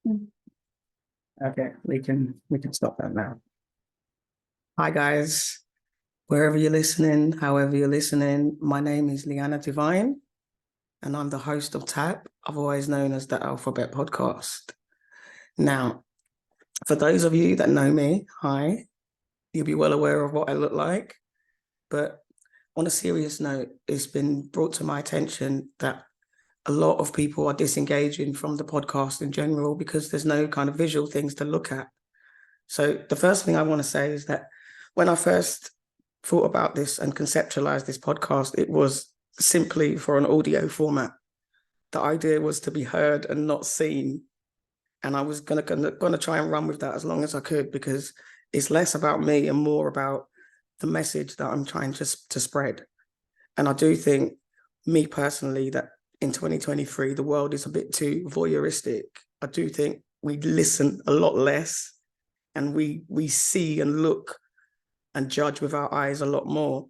Okay, we can stop that now. Hi guys, wherever you're listening, however you're listening, my name is Leanna Divine, and I'm the host of TAP, otherwise known as the Alphabet Podcast. Now, for those of you that know me, hi, you'll be well aware of what I look like. But on a serious note, it's been brought to my attention that a lot of people are disengaging from the podcast in general because there's no kind of visual things to look at. So the first thing I want to say is that when I first thought about this and conceptualized this podcast, it was simply for an audio format. The idea was to be heard and not seen. And I was gonna try and run with that as long as I could, because it's less about me and more about the message that I'm trying to spread. And I do think, me personally, that in 2023, the world is a bit too voyeuristic. I do think we listen a lot less, and we see and look and judge with our eyes a lot more.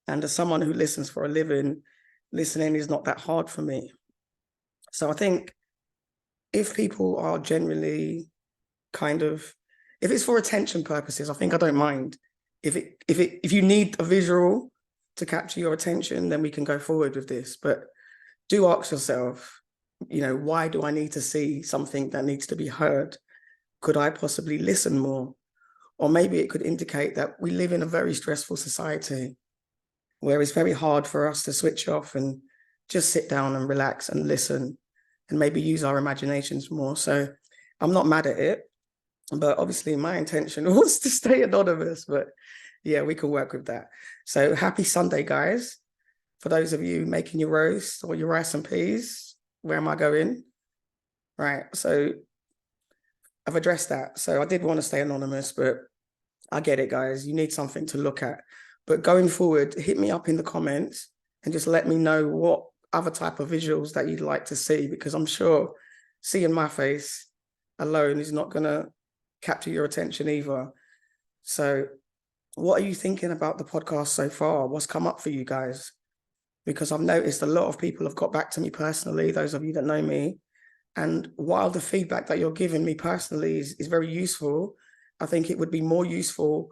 And as someone who listens for a living, listening is not that hard for me. So I think if people are generally if it's for attention purposes, I think I don't mind. If you need a visual to capture your attention, then we can go forward with this. But do ask yourself, why do I need to see something that needs to be heard? Could I possibly listen more? Or maybe it could indicate that we live in a very stressful society where it's very hard for us to switch off and just sit down and relax and listen and maybe use our imaginations more. So I'm not mad at it, but obviously my intention was to stay anonymous, but yeah, we can work with that. So happy Sunday, guys. For those of you making your roast or your rice and peas, where am I going? Right, so I've addressed that. So I did want to stay anonymous, but I get it, guys. You need something to look at. But going forward, hit me up in the comments and just let me know what other type of visuals that you'd like to see, because I'm sure seeing my face alone is not going to capture your attention either. So what are you thinking about the podcast so far? What's come up for you guys? Because I've noticed a lot of people have got back to me personally, those of you that know me. And while the feedback that you're giving me personally is very useful, I think it would be more useful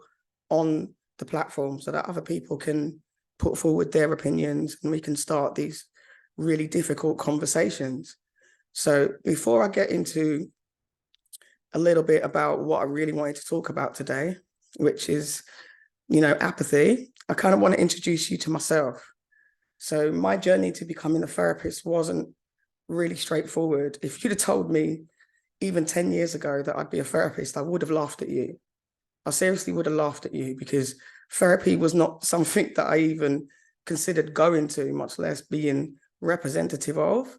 on the platform so that other people can put forward their opinions and we can start these really difficult conversations. So before I get into a little bit about what I really wanted to talk about today, which is, apathy, I kind of want to introduce you to myself. So my journey to becoming a therapist wasn't really straightforward. If you'd have told me even 10 years ago that I'd be a therapist, I would have laughed at you. I seriously would have laughed at you, because therapy was not something that I even considered going to, much less being representative of.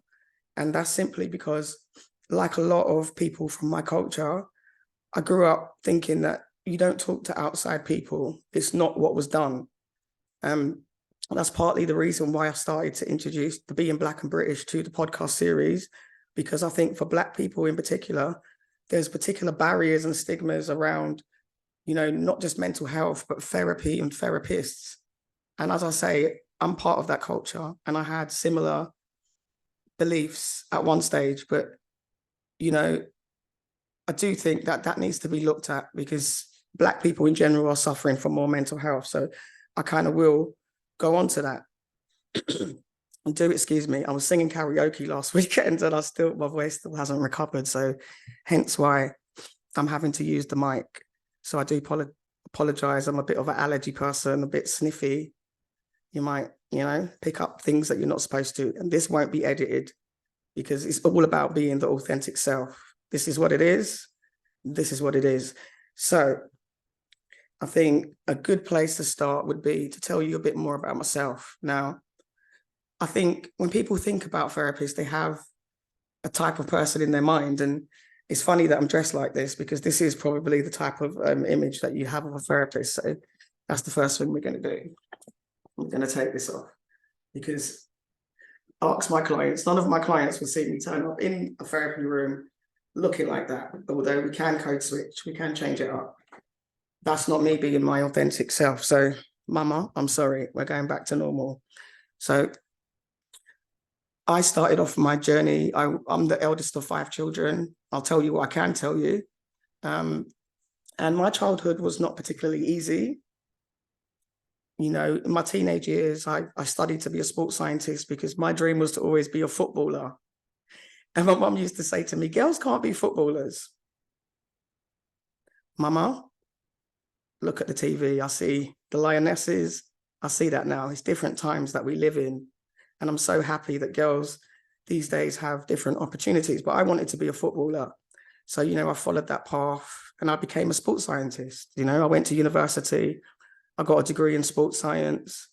And that's simply because, like a lot of people from my culture, I grew up thinking that you don't talk to outside people. It's not what was done. That's partly the reason why I started to introduce the Being Black and British to the podcast series, because I think for Black people in particular, there's particular barriers and stigmas around, not just mental health, but therapy and therapists. And as I say, I'm part of that culture, and I had similar beliefs at one stage, but, I do think that that needs to be looked at, because Black people in general are suffering from more mental health. So I kind of will go on to that. And do excuse me, I was singing karaoke last weekend and my voice still hasn't recovered. So hence why I'm having to use the mic. So I do apologize. I'm a bit of an allergy person, a bit sniffy. You might, pick up things that you're not supposed to. And this won't be edited, because it's all about being the authentic self. This is what it is. This is what it is. So I think a good place to start would be to tell you a bit more about myself. Now, I think when people think about therapists, they have a type of person in their mind. And it's funny that I'm dressed like this, because this is probably the type of image that you have of a therapist. So that's the first thing we're going to do. I'm going to take this off, because ask my clients, none of my clients will see me turn up in a therapy room looking like that. Although we can code switch, we can change it up. That's not me being my authentic self. So mama, I'm sorry, we're going back to normal. So I started off my journey. I'm the eldest of 5 children. I'll tell you what I can tell you. And my childhood was not particularly easy. You know, in my teenage years, I studied to be a sports scientist because my dream was to always be a footballer. And my mum used to say to me, girls can't be footballers. Mama, look at the TV. I see the Lionesses. I see that now. It's different times that we live in. And I'm so happy that girls these days have different opportunities. But I wanted to be a footballer. So, you know, I followed that path and I became a sports scientist. You know, I went to university. I got a degree in sports science.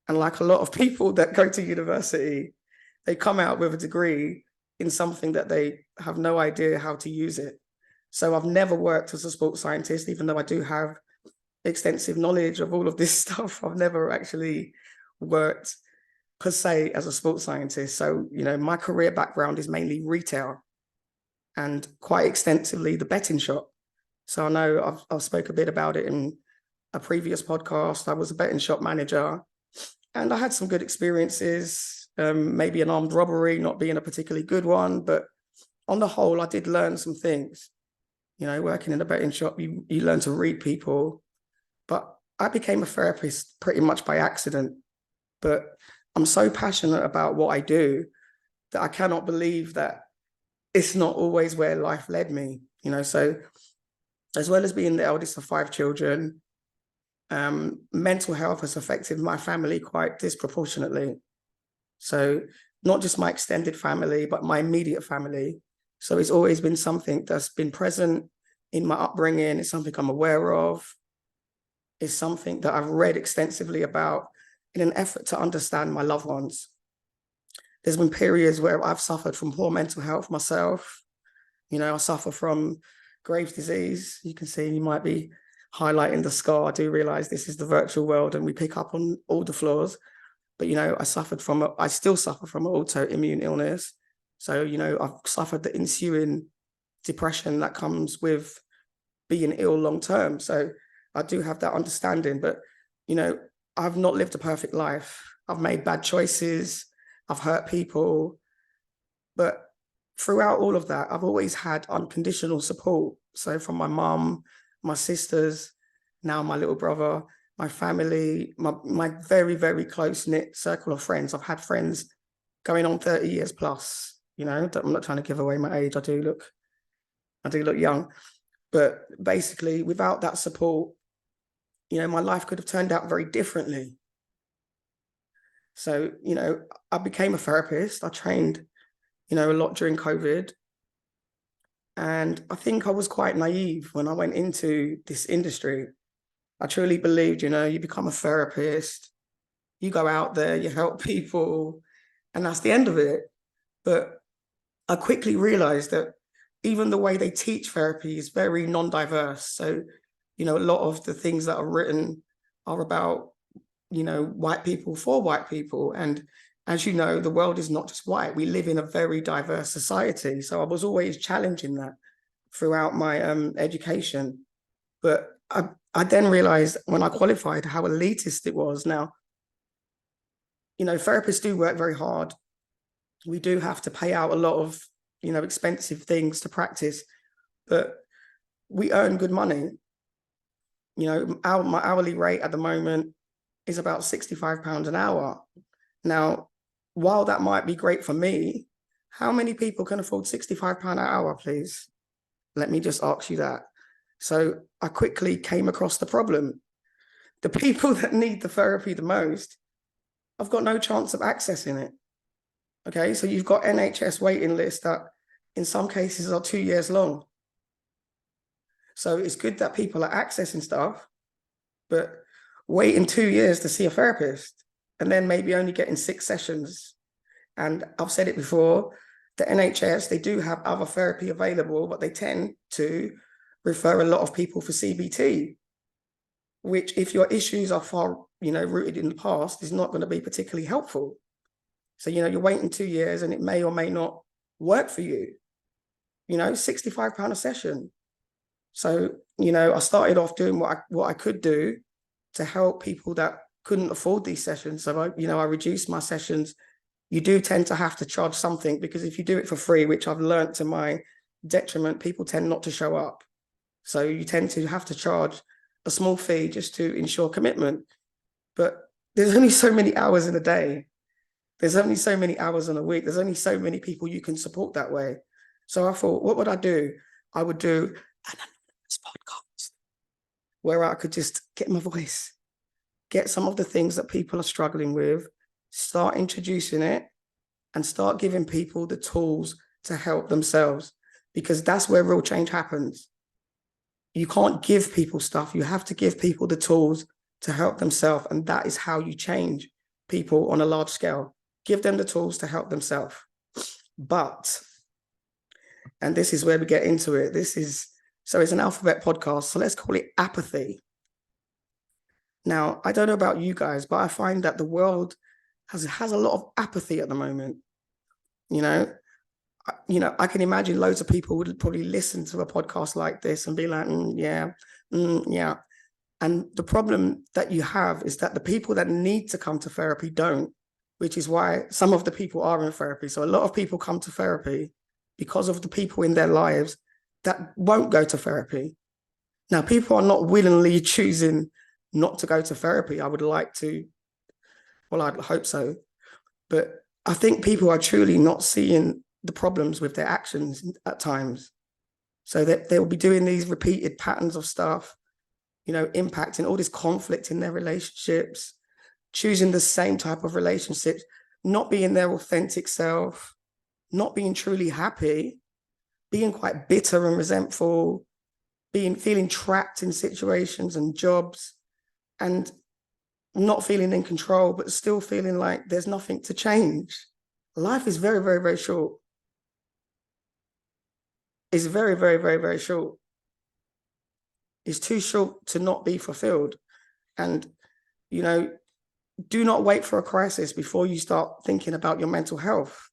And like a lot of people that go to university, they come out with a degree in something that they have no idea how to use it. So I've never worked as a sports scientist, even though I do have extensive knowledge of all of this stuff. I've never actually worked per se as a sports scientist. So, you know, my career background is mainly retail and quite extensively the betting shop. So I know I've spoke a bit about it in a previous podcast. I was a betting shop manager and I had some good experiences, maybe an armed robbery not being a particularly good one, but on the whole, I did learn some things. You know, working in a betting shop, you learn to read people. But I became a therapist pretty much by accident. But I'm so passionate about what I do that I cannot believe that it's not always where life led me. You know, so as well as being the eldest of 5 children, mental health has affected my family quite disproportionately. So not just my extended family, but my immediate family. So it's always been something that's been present in my upbringing. It's something I'm aware of. It's something that I've read extensively about in an effort to understand my loved ones. There's been periods where I've suffered from poor mental health myself. You know, I suffer from Graves' disease. You can see, you might be highlighting the scar. I do realize this is the virtual world and we pick up on all the flaws. But, you know, I still suffer from an autoimmune illness. So, you know, I've suffered the ensuing depression that comes with being ill long term. So I do have that understanding. But, you know, I've not lived a perfect life. I've made bad choices. I've hurt people. But throughout all of that, I've always had unconditional support. So from my mum, my sisters, now my little brother, my family, my very, very close-knit circle of friends. I've had friends going on 30 years plus, you know. I'm not trying to give away my age. I do look young. But basically, without that support, you know, my life could have turned out very differently. So, you know, I became a therapist. I trained, you know, a lot during COVID. And I think I was quite naive when I went into this industry. I truly believed, you know, you become a therapist, you go out there, you help people, and that's the end of it. But I quickly realized that even the way they teach therapy is very non-diverse. So, you know, a lot of the things that are written are about, you know, white people for white people. And as you know, the world is not just white. We live in a very diverse society. So I was always challenging that throughout my education. But I then realized when I qualified how elitist it was. Now, you know, therapists do work very hard. We do have to pay out a lot of, you know, expensive things to practice, but we earn good money. You know, my hourly rate at the moment is about £65 an hour. Now, while that might be great for me, how many people can afford £65 an hour, please? Let me just ask you that. So I quickly came across the problem. The people that need the therapy the most, I've got no chance of accessing it. Okay, so you've got NHS waiting lists that in some cases are 2 years long. So it's good that people are accessing stuff, but waiting 2 years to see a therapist and then maybe only getting 6 sessions. And I've said it before, the NHS, they do have other therapy available, but they tend to refer a lot of people for CBT, which if your issues are far, you know, rooted in the past, is not going to be particularly helpful. So, you know, you're waiting 2 years and it may or may not work for you. You know, £65 a session. So, you know, I started off doing what I could do to help people that couldn't afford these sessions. So I reduced my sessions, you do tend to have to charge something, because if you do it for free, which I've learned to my detriment, people tend not to show up. So you tend to have to charge a small fee just to ensure commitment. But there's only so many hours in a day. There's only so many hours in a week. There's only so many people you can support that way. So I thought, what would I do? I would do an anonymous podcast where I could just get my voice, get some of the things that people are struggling with, start introducing it, and start giving people the tools to help themselves, because that's where real change happens. You can't give people stuff. You have to give people the tools to help themselves. And that is how you change people on a large scale. Give them the tools to help themselves. But, and this is where we get into it. So it's an alphabet podcast. So let's call it Apathy. Now, I don't know about you guys, but I find that the world has a lot of apathy at the moment. I can imagine loads of people would probably listen to a podcast like this and be like, yeah. And the problem that you have is that the people that need to come to therapy don't, which is why some of the people are in therapy. So a lot of people come to therapy because of the people in their lives that won't go to therapy. Now, people are not willingly choosing not to go to therapy. I'd hope so. But I think people are truly not seeing the problems with their actions at times. So that they will be doing these repeated patterns of stuff, impacting all this conflict in their relationships, choosing the same type of relationships, not being their authentic self, not being truly happy, being quite bitter and resentful, feeling trapped in situations and jobs, and not feeling in control, but still feeling like there's nothing to change. Life is very, very, very short. It's very, very, very, very short. It's too short to not be fulfilled. And, do not wait for a crisis before you start thinking about your mental health.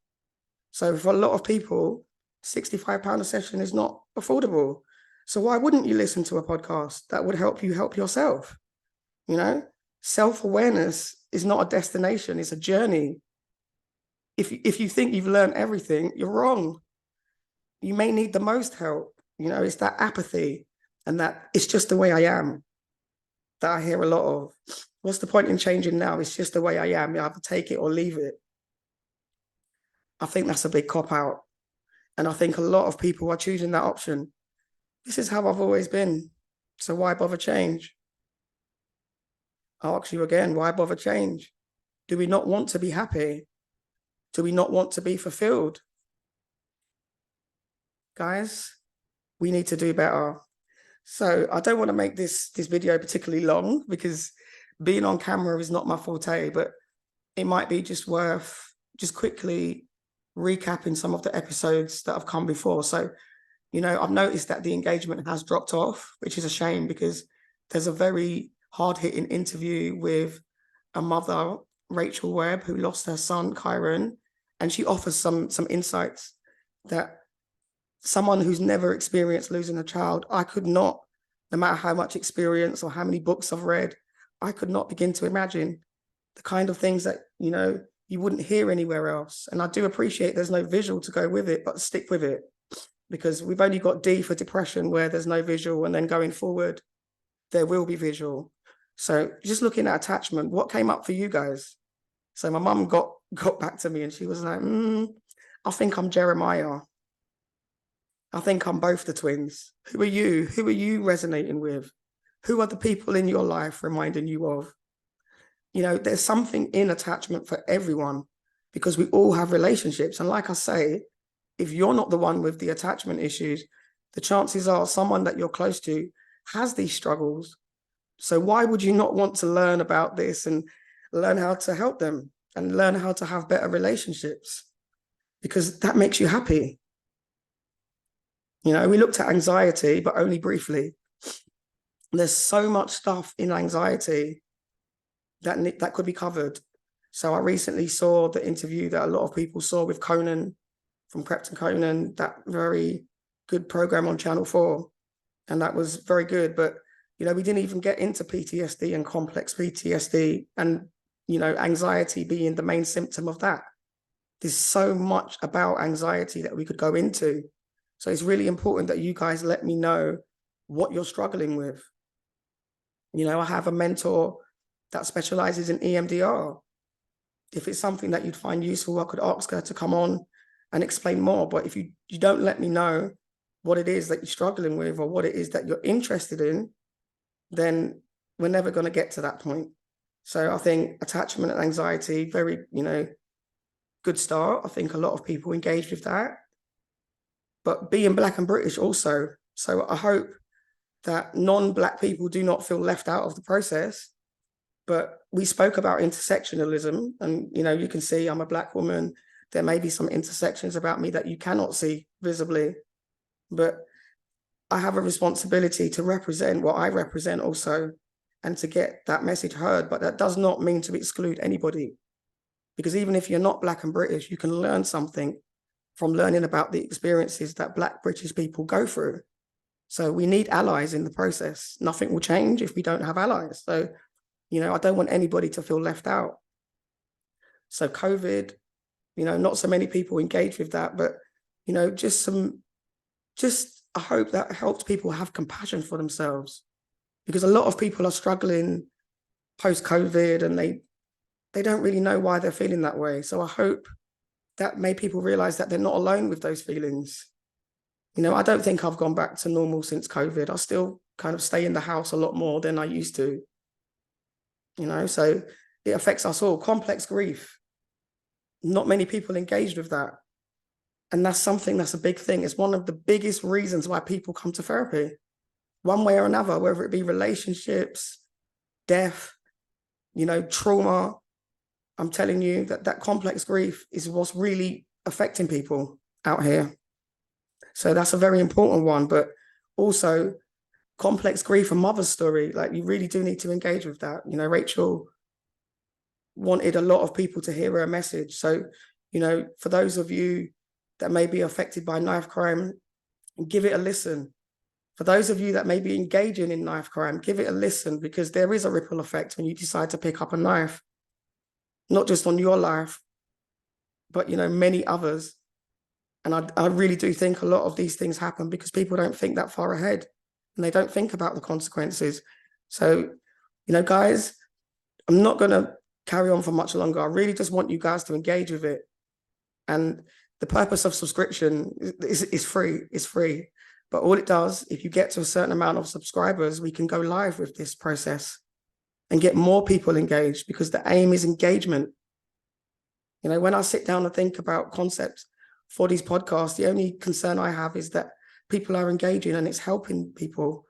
So for a lot of people, £65 a session is not affordable. So why wouldn't you listen to a podcast that would help you help yourself? Self-awareness is not a destination, it's a journey. If you think you've learned everything, you're wrong. You may need the most help. It's that apathy and that it's just the way I am that I hear a lot of. What's the point in changing now? It's just the way I am. You have to take it or leave it. I think that's a big cop-out. And I think a lot of people are choosing that option. This is how I've always been. So why bother change? I'll ask you again, why bother change? Do we not want to be happy? Do we not want to be fulfilled? Guys, we need to do better. So I don't want to make this video particularly long, because being on camera is not my forte, but it might be just worth just quickly recapping some of the episodes that have come before. So, I've noticed that the engagement has dropped off, which is a shame, because there's a very hard-hitting interview with a mother, Rachel Webb, who lost her son, Kyron, and she offers some insights that someone who's never experienced losing a child, I could not, no matter how much experience or how many books I've read, I could not begin to imagine the kind of things that, you wouldn't hear anywhere else. And I do appreciate there's no visual to go with it, but stick with it, because we've only got D for depression, where there's no visual, and then going forward, there will be visual. So just looking at attachment, what came up for you guys? So my mum got back to me and she was like, I think I'm Jeremiah. I think I'm both the twins. Who are you? Who are you resonating with? Who are the people in your life reminding you of? There's something in attachment for everyone, because we all have relationships. And like I say, if you're not the one with the attachment issues, the chances are someone that you're close to has these struggles. So why would you not want to learn about this and learn how to help them and learn how to have better relationships? Because that makes you happy. We looked at anxiety, but only briefly. There's so much stuff in anxiety that could be covered. So I recently saw the interview that a lot of people saw with Conan, from Captain Conan, that very good program on Channel 4. And that was very good. But, we didn't even get into PTSD and complex PTSD and, anxiety being the main symptom of that. There's so much about anxiety that we could go into. So it's really important that you guys let me know what you're struggling with. You know, I have a mentor that specializes in EMDR. If it's something that you'd find useful, I could ask her to come on and explain more. But if you don't let me know what it is that you're struggling with or what it is that you're interested in, then we're never going to get to that point. So I think attachment and anxiety, very, good start. I think a lot of people engage with that. But being Black and British also. So I hope that non-Black people do not feel left out of the process. But we spoke about intersectionalism, and you can see I'm a Black woman. There may be some intersections about me that you cannot see visibly, but I have a responsibility to represent what I represent also, and to get that message heard. But that does not mean to exclude anybody, because even if you're not Black and British, you can learn something from learning about the experiences that Black British people go through. So we need allies in the process. Nothing will change if we don't have allies. So I don't want anybody to feel left out. So COVID, not so many people engage with that, but, I hope that helps people have compassion for themselves, because a lot of people are struggling post-COVID and they don't really know why they're feeling that way. So I hope that made people realize that they're not alone with those feelings. I don't think I've gone back to normal since COVID. I still kind of stay in the house a lot more than I used to. So it affects us all. Complex grief. Not many people engaged with that. And that's something that's a big thing. It's one of the biggest reasons why people come to therapy, one way or another, whether it be relationships, death, trauma. I'm telling you that complex grief is what's really affecting people out here. So that's a very important one. But also, complex grief, a mother's story, like you really do need to engage with that. Rachel wanted a lot of people to hear her message. So, for those of you that may be affected by knife crime, give it a listen. For those of you that may be engaging in knife crime, give it a listen, because there is a ripple effect when you decide to pick up a knife, not just on your life, but, many others. And I really do think a lot of these things happen because people don't think that far ahead, and they don't think about the consequences. So, guys, I'm not going to carry on for much longer. I really just want you guys to engage with it. And the purpose of subscription is free. It's free. But all it does, if you get to a certain amount of subscribers, we can go live with this process and get more people engaged, because the aim is engagement. When I sit down and think about concepts for these podcasts, the only concern I have is that people are engaging and it's helping people.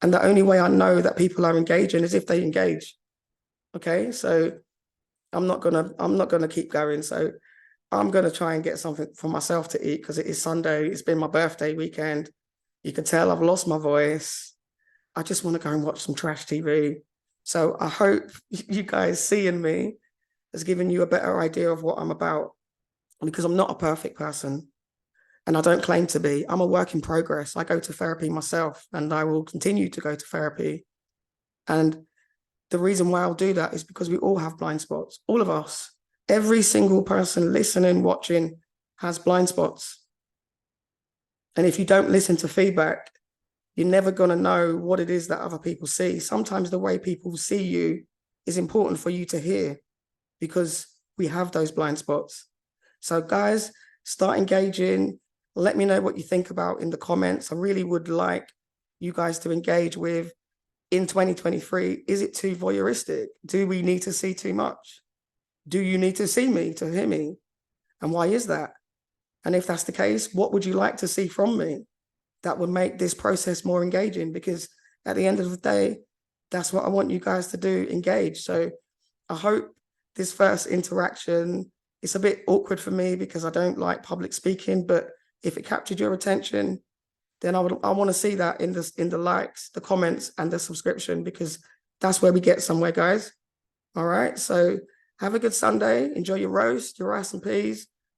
And the only way I know that people are engaging is if they engage. Okay, so I'm not gonna keep going. So I'm gonna try and get something for myself to eat, because it is Sunday. It's been my birthday weekend. You can tell I've lost my voice. I just want to go and watch some trash TV. So I hope you guys seeing me has given you a better idea of what I'm about, because I'm not a perfect person, and I don't claim to be. I'm a work in progress. I go to therapy myself, and I will continue to go to therapy. And the reason why I'll do that is because we all have blind spots, all of us. Every single person listening, watching has blind spots. And if you don't listen to feedback, you're never going to know what it is that other people see. Sometimes the way people see you is important for you to hear, because we have those blind spots. So guys, start engaging. Let me know what you think about in the comments. I really would like you guys to engage with, in 2023, is it too voyeuristic? Do we need to see too much? Do you need to see me to hear me? And why is that? And if that's the case, what would you like to see from me that would make this process more engaging? Because at the end of the day, that's what I want you guys to do, engage. So I hope this first interaction, it's a bit awkward for me because I don't like public speaking, but if it captured your attention, then I want to see that in the likes, the comments, and the subscription, because that's where we get somewhere, guys. All right, so have a good Sunday. Enjoy your roast, your rice and peas.